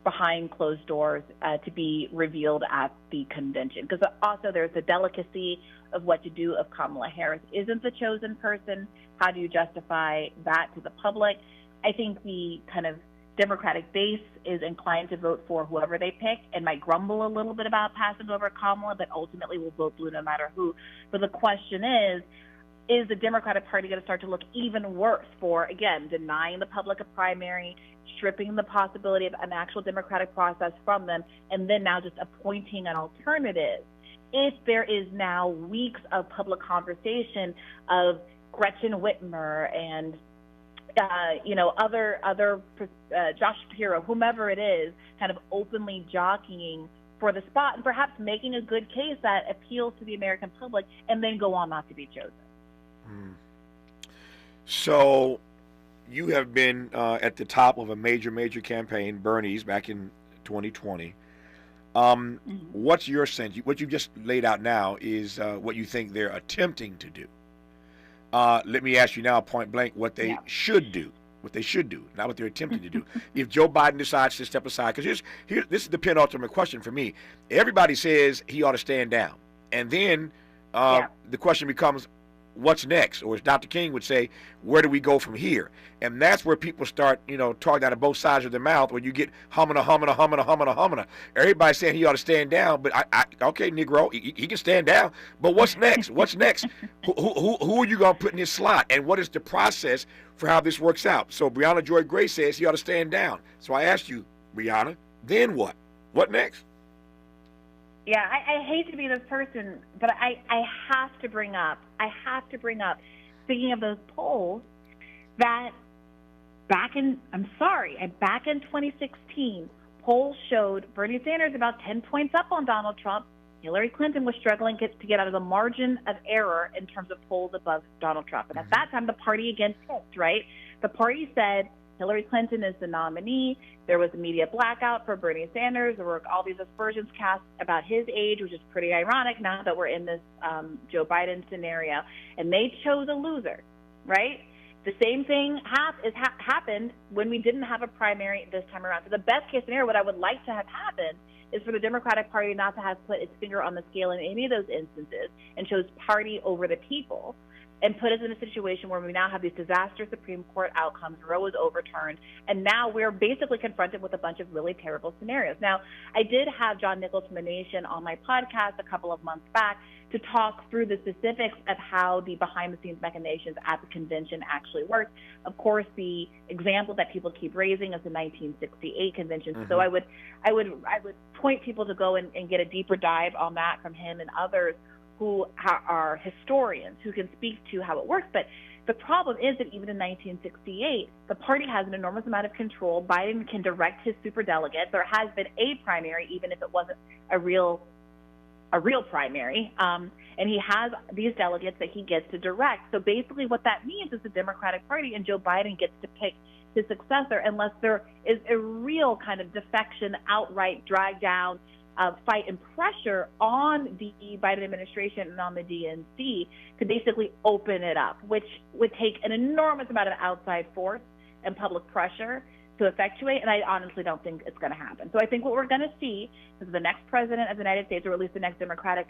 behind closed doors to be revealed at the convention. Because also there's the delicacy of what to do if Kamala Harris isn't the chosen person. How do you justify that to the public? I think the kind of Democratic base is inclined to vote for whoever they pick and might grumble a little bit about passing over Kamala, but ultimately will vote blue no matter who. But the question is the Democratic Party going to start to look even worse for, again, denying the public a primary, stripping the possibility of an actual democratic process from them, and then now just appointing an alternative? If there is now weeks of public conversation of Gretchen Whitmer and other Josh Shapiro, whomever it is, kind of openly jockeying for the spot and perhaps making a good case that appeals to the American public, and then go on not to be chosen. So you have been at the top of a major campaign, Bernie's, back in 2020. What's your sense? What you just laid out now is what you think they're attempting to do. Let me ask you now, point blank, what they should do. what they should do, not what they're attempting to do. If Joe Biden decides to step aside, because this is the penultimate question for me. Everybody says he ought to stand down. And then the question becomes, what's next? Or as Dr. King would say, where do we go from here? And that's where people start, talking out of both sides of their mouth, where you get humming. Everybody's saying he ought to stand down, but okay, Negro, he can stand down. But what's next? What's next? Who are you going to put in his slot? And what is the process for how this works out? So Breonna Joy Gray says he ought to stand down. So I asked you, Breonna, then what? What next? Yeah, I hate to be this person, but I have to bring up, speaking of those polls, that back in 2016, polls showed Bernie Sanders about 10 points up on Donald Trump. Hillary Clinton was struggling to get out of the margin of error in terms of polls above Donald Trump. And at that time, the party again picked, right? The party said Hillary Clinton is the nominee. There was a media blackout for Bernie Sanders. There were all these aspersions cast about his age, which is pretty ironic now that we're in this Joe Biden scenario. And they chose a loser, right? The same thing happened when we didn't have a primary this time around. So the best case scenario, what I would like to have happened, is for the Democratic Party not to have put its finger on the scale in any of those instances and chose party over the people, and put us in a situation where we now have these disaster Supreme Court outcomes. Roe was overturned, and now we're basically confronted with a bunch of really terrible scenarios. Now, I did have John Nichols from The Nation on my podcast a couple of months back to talk through the specifics of how the behind-the-scenes machinations at the convention actually worked. Of course, the example that people keep raising is the 1968 convention. Mm-hmm. So I would point people to go and get a deeper dive on that from him and others who are historians who can speak to how it works. But the problem is that even in 1968, the party has an enormous amount of control. Biden can direct his superdelegates. There has been a primary, even if it wasn't a real primary. And he has these delegates that he gets to direct. So basically what that means is the Democratic Party and Joe Biden gets to pick his successor unless there is a real kind of defection, outright drag down, fight and pressure on the Biden administration and on the DNC to basically open it up, which would take an enormous amount of outside force and public pressure to effectuate, and I honestly don't think it's going to happen. So I think what we're going to see is the next president of the United States, or at least the next Democratic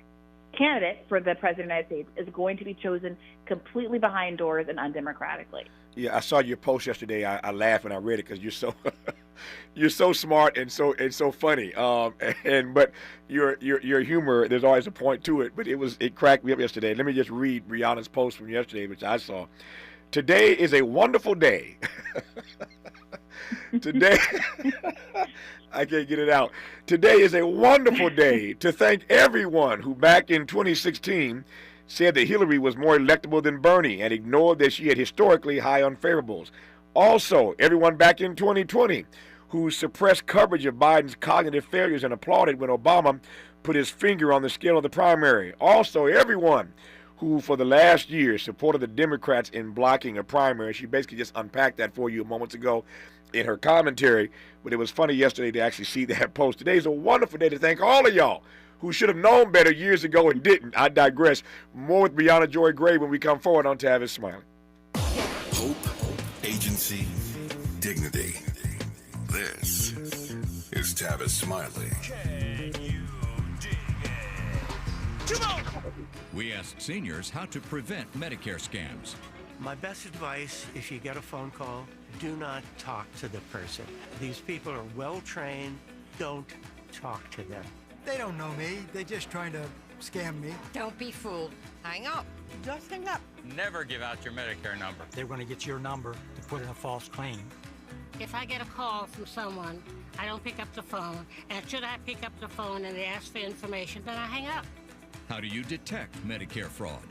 candidate for the president of the United States, is going to be chosen completely behind doors and undemocratically. Yeah, I saw your post yesterday. I laughed when I read it because you're so you're so smart and so funny. But your humor, there's always a point to it. But it cracked me up yesterday. Let me just read Brianna's post from yesterday, which I saw. Today is a wonderful day. Today, I can't get it out. Today is a wonderful day to thank everyone who back in 2016 said that Hillary was more electable than Bernie and ignored that she had historically high unfavorables. Also, everyone back in 2020 who suppressed coverage of Biden's cognitive failures and applauded when Obama put his finger on the scale of the primary. Also, everyone who for the last year supported the Democrats in blocking a primary. She basically just unpacked that for you moments ago in her commentary, but it was funny yesterday to actually see that post. Today is a wonderful day to thank all of y'all who should have known better years ago and didn't. I digress. More with Breonna Joy Gray when we come forward on Tavis Smiley. Hope, agency, dignity. This is Tavis Smiley. We asked seniors how to prevent Medicare scams. My best advice, if you get a phone call, do not talk to the person. These people are well trained. Don't talk to them. They don't know me. They're just trying to scam me. Don't be fooled. Hang up. Just hang up. Never give out your Medicare number. They're going to get your number to put in a false claim. If I get a call from someone, I don't pick up the phone. And should I pick up the phone and they ask for information, then I hang up. How do you detect Medicare fraud?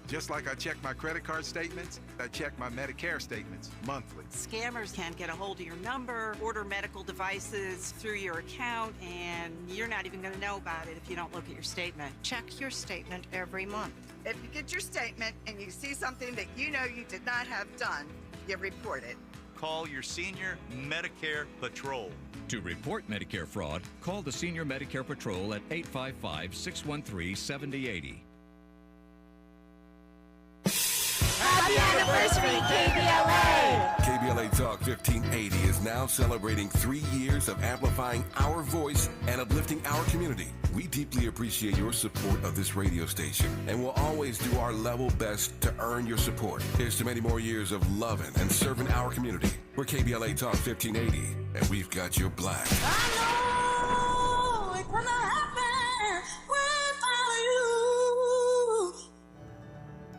Just like I check my credit card statements, I check my Medicare statements monthly. Scammers can get a hold of your number, order medical devices through your account, and you're not even going to know about it if you don't look at your statement. Check your statement every month. If you get your statement and you see something that you know you did not have done, you report it. Call your Senior Medicare Patrol. To report Medicare fraud, call the Senior Medicare Patrol at 855-613-7080. Happy anniversary, KBLA! KBLA Talk 1580 is now celebrating 3 years of amplifying our voice and uplifting our community. We deeply appreciate your support of this radio station and will always do our level best to earn your support. Here's to many more years of loving and serving our community. We're KBLA Talk 1580, and we've got your black. I know it's gonna happen without you.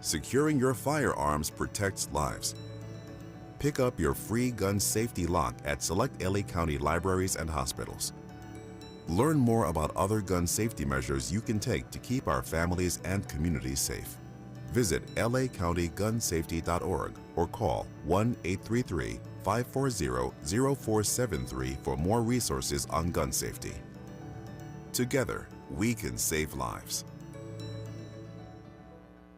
Securing your firearms protects lives. Pick up your free gun safety lock at select LA County libraries and hospitals. Learn more about other gun safety measures you can take to keep our families and communities safe. Visit lacountygunsafety.org or call 1-833-540-0473 for more resources on gun safety. Together, we can save lives.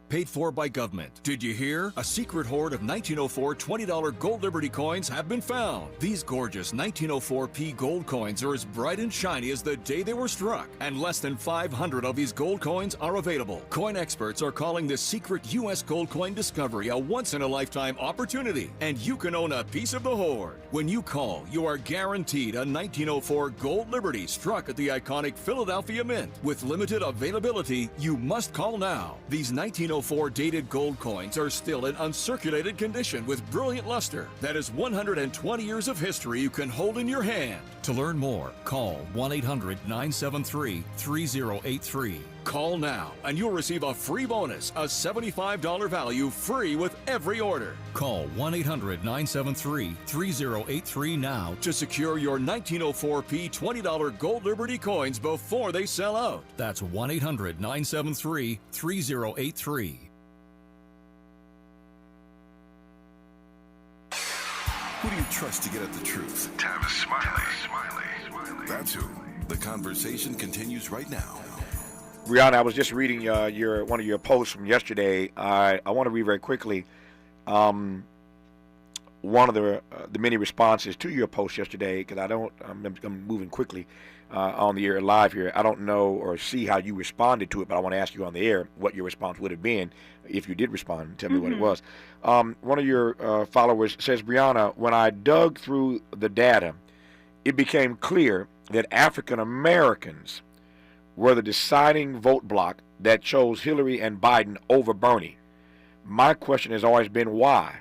Paid for by government. Did you hear? A secret hoard of 1904 $20 gold Liberty coins have been found. These gorgeous 1904p gold coins are as bright and shiny as the day they were struck, and less than 500 of these gold coins are available. Coin experts are calling this secret U.S. gold coin discovery a once-in-a-lifetime opportunity, and you can own a piece of the hoard. When you call, you are guaranteed a 1904 gold Liberty struck at the iconic Philadelphia Mint. With limited availability, you must call now. These 1904 dated gold coins are still in uncirculated condition with brilliant luster. That is 120 years of history you can hold in your hand. To learn more, call 1-800-973-3083. Call now and you'll receive a free bonus, a $75 value free with every order. Call 1-800-973-3083 now to secure your 1904p $20 gold Liberty coins before they sell out. That's 1-800-973-3083. Who do you trust to get at the truth? Tavis Smiley. That's who. The conversation continues right now. Brianna, I was just reading one of your posts from yesterday. I want to read very quickly one of the many responses to your post yesterday, because I'm moving quickly on the air live here. I don't know or see how you responded to it, but I want to ask you on the air what your response would have been if you did respond. Tell me what it was. One of your followers says, Brianna, when I dug through the data, it became clear that African Americans were the deciding vote bloc that chose Hillary and Biden over Bernie. My question has always been why.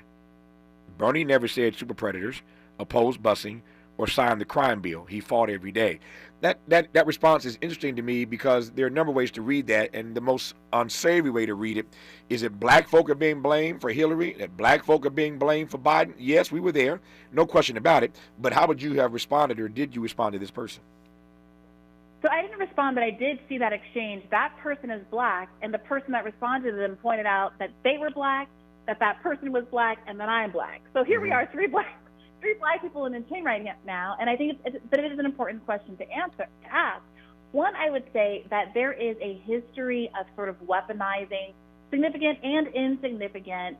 Bernie never said super predators, opposed busing, or signed the crime bill. He fought every day. That response is interesting to me because there are a number of ways to read that, and the most unsavory way to read it is that black folk are being blamed for Hillary, that black folk are being blamed for Biden. Yes, we were there, no question about it, but how would you have responded, or did you respond to this person? So I didn't respond, but I did see that exchange. That person is black, and the person that responded to them pointed out that they were black, that person was black, and that I'm black. So here we are, three black people in a chain right now, and I think it is an important question to ask. One, I would say that there is a history of sort of weaponizing significant and insignificant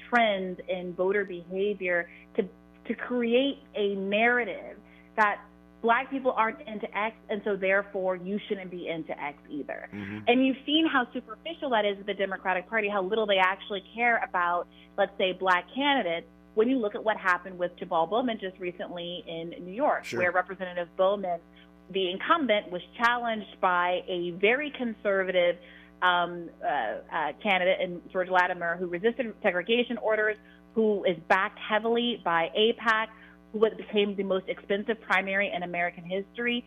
trends in voter behavior to create a narrative that black people aren't into X, and so therefore you shouldn't be into X either. And you've seen how superficial that is with the Democratic Party, how little they actually care about, let's say, black candidates, when you look at what happened with Jabal Bowman just recently in New York, where Representative Bowman, the incumbent, was challenged by a very conservative candidate in George Latimer who resisted segregation orders, who is backed heavily by AIPAC, who became the most expensive primary in American history.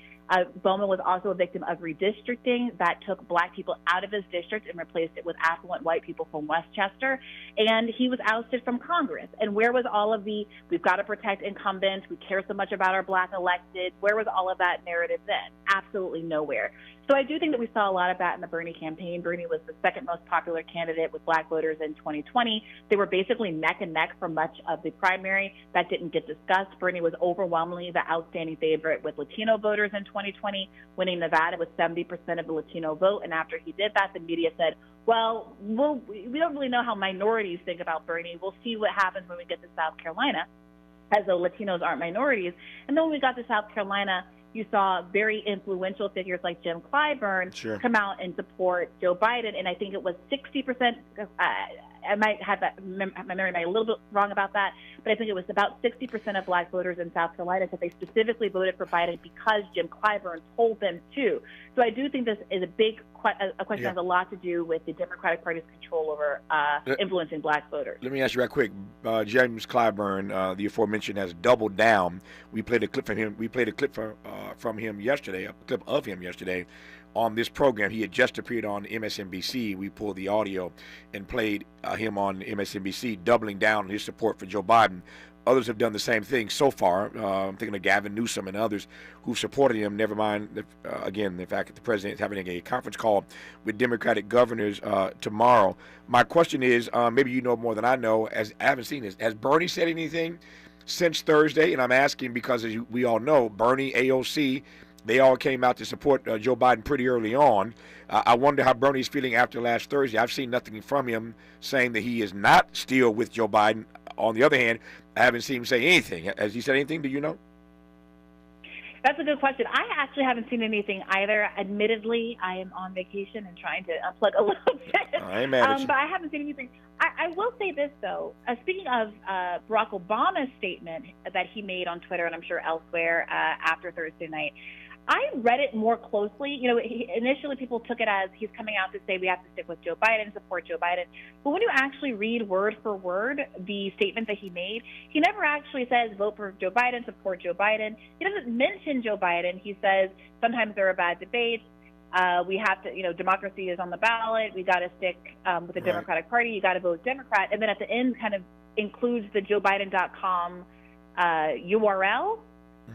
Bowman was also a victim of redistricting that took black people out of his district and replaced it with affluent white people from Westchester. And he was ousted from Congress. And where was all of the, we've got to protect incumbents, we care so much about our black elected, where was all of that narrative then? Absolutely nowhere. So I do think that we saw a lot of that in the Bernie campaign. Bernie was the second most popular candidate with black voters in 2020. They were basically neck and neck for much of the primary. That didn't get discussed. Bernie was overwhelmingly the outstanding favorite with Latino voters in 2020, winning Nevada with 70% of the Latino vote. And after he did that, the media said, well, we don't really know how minorities think about Bernie. We'll see what happens when we get to South Carolina, as though Latinos aren't minorities. And then when we got to South Carolina, you saw very influential figures like Jim Clyburn come out and support Joe Biden. And I think it was 60%, I might have my memory might be a little bit wrong about that, but I think it was about 60% of black voters in South Carolina said they specifically voted for Biden because Jim Clyburn told them to. So I do think this is a question that has a lot to do with the Democratic Party's control over influencing black voters. Let me ask you right quick. James Clyburn, the aforementioned, has doubled down. We played a clip from him. We played a clip from him yesterday, a clip of him yesterday on this program. He had just appeared on MSNBC. We pulled the audio and played him on MSNBC, doubling down on his support for Joe Biden. Others have done the same thing so far. I'm thinking of Gavin Newsom and others who supported him. Never mind, again, the fact that the president is having a conference call with Democratic governors tomorrow. My question is, maybe you know more than I know, as I haven't seen this. Has Bernie said anything since Thursday? And I'm asking because, as we all know, Bernie, AOC, they all came out to support Joe Biden pretty early on. I wonder how Bernie's feeling after last Thursday. I've seen nothing from him saying that he is not still with Joe Biden. On the other hand, I haven't seen him say anything. Has he said anything? Do you know? That's a good question. I actually haven't seen anything either. Admittedly, I am on vacation and trying to unplug a little bit. I ain't mad at you. But I haven't seen anything. I will say this, though. Speaking of Barack Obama's statement that he made on Twitter and I'm sure elsewhere after Thursday night, I read it more closely. You know, initially people took it as he's coming out to say we have to stick with Joe Biden, support Joe Biden. But when you actually read word for word the statement that he made, he never actually says vote for Joe Biden, support Joe Biden. He doesn't mention Joe Biden. He says sometimes there are bad debates. We have to, democracy is on the ballot. We got to stick with the Democratic Party. You got to vote Democrat. And then at the end kind of includes the JoeBiden.com URL.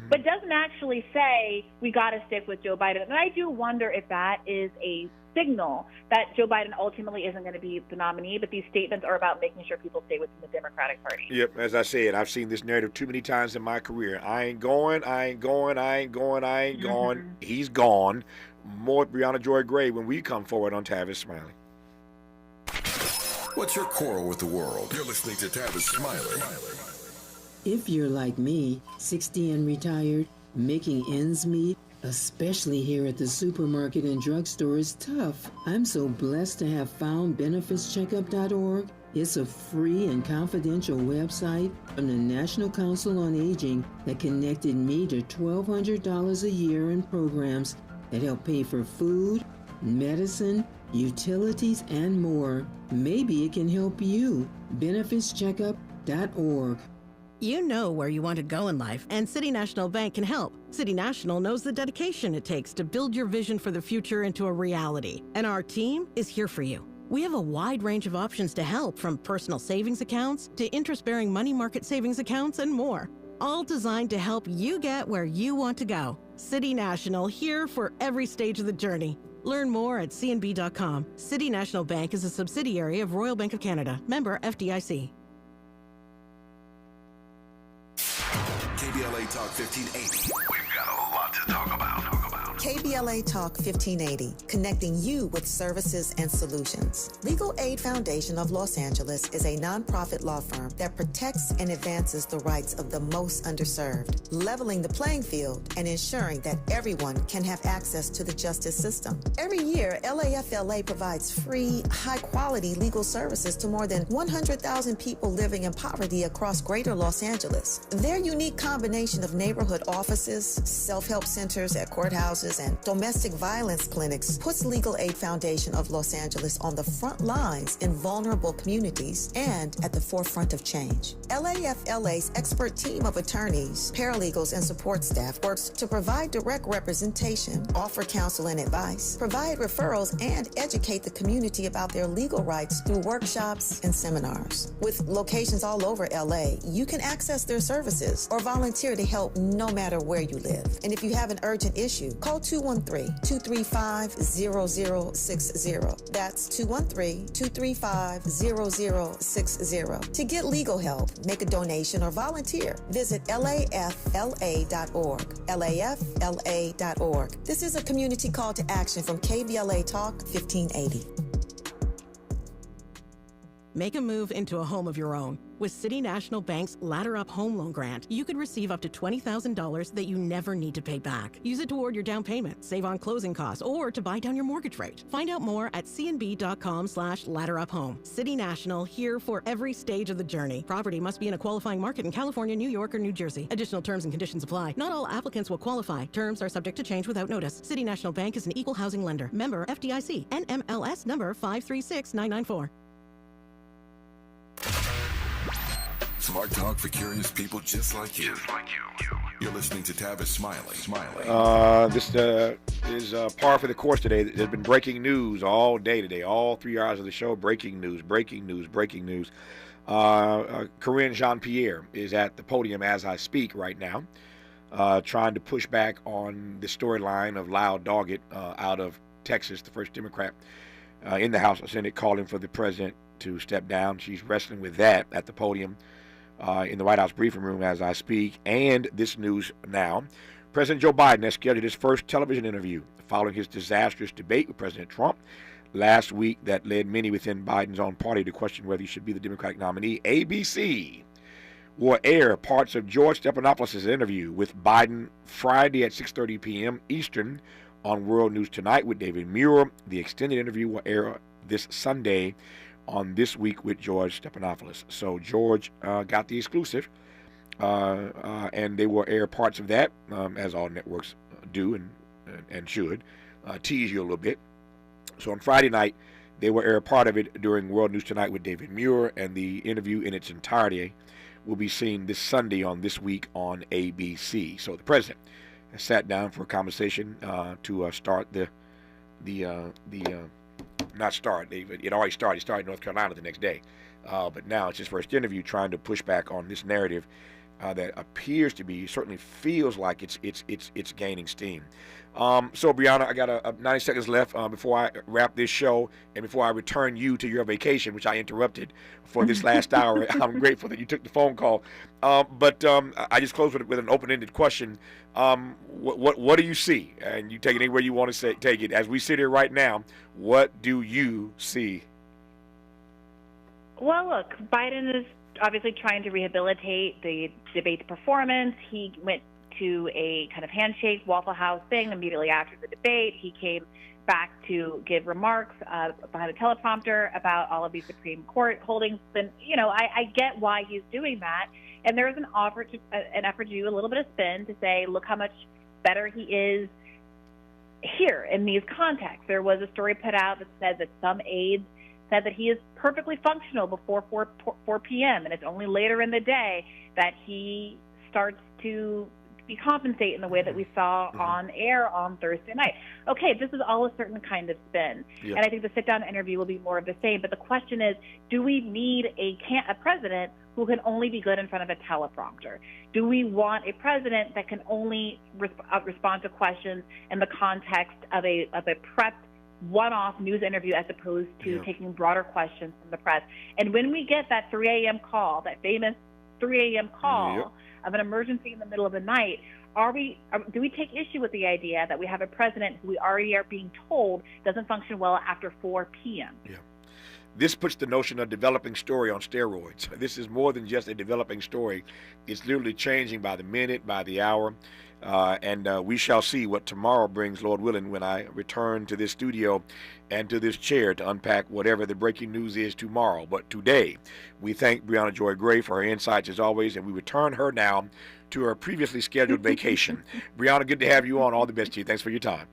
But doesn't actually say we got to stick with Joe Biden. And I do wonder if that is a signal that Joe Biden ultimately isn't going to be the nominee, but these statements are about making sure people stay within the Democratic Party. Yep, as I said, I've seen this narrative too many times in my career. I ain't going. He's gone. More Brianna Joy Gray when we come forward on Tavis Smiley. What's your quarrel with the world? You're listening to Tavis Smiley. If you're like me, 60 and retired, making ends meet, especially here at the supermarket and drugstore, is tough. I'm so blessed to have found benefitscheckup.org. It's a free and confidential website from the National Council on Aging that connected me to $1,200 a year in programs that help pay for food, medicine, utilities, and more. Maybe it can help you. benefitscheckup.org. You know where you want to go in life, and City National Bank can help. City National knows the dedication it takes to build your vision for the future into a reality, and our team is here for you. We have a wide range of options to help, from personal savings accounts to interest-bearing money market savings accounts and more, all designed to help you get where you want to go. City National, here for every stage of the journey. Learn more at cnb.com. City National Bank is a subsidiary of Royal Bank of Canada, member FDIC. KBLA Talk 1580. We've got a lot to talk about. KBLA Talk 1580, connecting you with services and solutions. Legal Aid Foundation of Los Angeles is a nonprofit law firm that protects and advances the rights of the most underserved, leveling the playing field and ensuring that everyone can have access to the justice system. Every year, LAFLA provides free, high-quality legal services to more than 100,000 people living in poverty across greater Los Angeles. Their unique combination of neighborhood offices, self-help centers at courthouses, and domestic violence clinics puts Legal Aid Foundation of Los Angeles on the front lines in vulnerable communities and at the forefront of change. LAFLA's expert team of attorneys, paralegals, and support staff works to provide direct representation, offer counsel and advice, provide referrals, and educate the community about their legal rights through workshops and seminars. With locations all over LA, you can access their services or volunteer to help no matter where you live. And if you have an urgent issue, call 213-235-0060. That's 213-235-0060. To get legal help, make a donation, or volunteer, visit LAFLA.org. LAFLA.org. This is a community call to action from KBLA Talk 1580. Make a move into a home of your own. With City National Bank's Ladder Up Home Loan Grant, you could receive up to $20,000 that you never need to pay back. Use it toward your down payment, save on closing costs, or to buy down your mortgage rate. Find out more at cnb.com/ladderuphome. City National, here for every stage of the journey. Property must be in a qualifying market in California, New York, or New Jersey. Additional terms and conditions apply. Not all applicants will qualify. Terms are subject to change without notice. City National Bank is an equal housing lender. Member FDIC. NMLS number 536994. Smart talk for curious people just like you. You're listening to Tavis Smiley. This is par for the course today. There's been breaking news all day today, all 3 hours of the show. Breaking news. Corinne Jean-Pierre is at the podium as I speak right now, trying to push back on the storyline of Lyle Doggett out of Texas, the first Democrat in the House of Senate, calling for the president to step down. She's wrestling with that at the podium in the White House briefing room as I speak. And this news now. President Joe Biden has scheduled his first television interview following his disastrous debate with President Trump last week that led many within Biden's own party to question whether he should be the Democratic nominee. ABC will air parts of George Stephanopoulos' interview with Biden Friday at 6:30 p.m. Eastern on World News Tonight with David Muir. The extended interview will air this Sunday on This Week with George Stephanopoulos. So George got the exclusive, and they will air parts of that, as all networks do and should, tease you a little bit. So on Friday night, they will air part of it during World News Tonight with David Muir, and the interview in its entirety will be seen this Sunday on This Week on ABC. So the president has sat down for a conversation to start not start. It already started. It started in North Carolina the next day. But now it's his first interview trying to push back on this narrative that appears to be, certainly feels like it's gaining steam. So, Brianna, I got 90 seconds left before I wrap this show and before I return you to your vacation, which I interrupted for this last hour. I'm grateful that you took the phone call. But I just close with an open-ended question. What do you see? And you take it anywhere you want to take it. As we sit here right now, what do you see? Well, look, Biden is obviously trying to rehabilitate the debate performance. He went to a kind of handshake, Waffle House thing immediately after the debate. He came back to give remarks behind a teleprompter about all of these Supreme Court holdings. And, I get why he's doing that. And there is an effort to do a little bit of spin to say, look how much better he is here in these contexts. There was a story put out that said that some aides said that he is perfectly functional before 4 p.m., and it's only later in the day that he starts to decompensate in the way that we saw on air on Thursday night. Okay, this is all a certain kind of spin, and I think the sit-down interview will be more of the same. But the question is, do we need a president who can only be good in front of a teleprompter? Do we want a president that can only respond to questions in the context of a prepped one-off news interview as opposed to taking broader questions from the press? And when we get that 3 a.m. call, that famous 3 a.m. call of an emergency in the middle of the night, do we take issue with the idea that we have a president who we already are being told doesn't function well after 4 p.m.? Yeah. This puts the notion of developing story on steroids. This is more than just a developing story. It's literally changing by the minute, by the hour. And we shall see what tomorrow brings, Lord willing, when I return to this studio and to this chair to unpack whatever the breaking news is tomorrow. But today, we thank Brianna Joy Gray for her insights as always, and we return her now to her previously scheduled vacation. Brianna, good to have you on. All the best to you. Thanks for your time.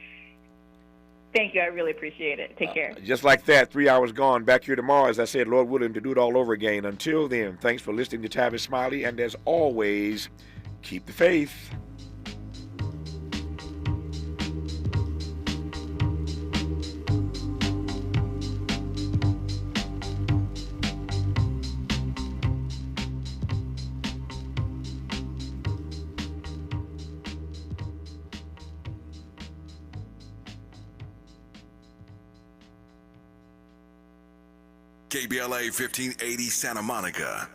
Thank you. I really appreciate it. Take care. Just like that, 3 hours gone. Back here tomorrow, as I said, Lord willing, to do it all over again. Until then, thanks for listening to Tavis Smiley, and as always, keep the faith. KBLA 1580 Santa Monica.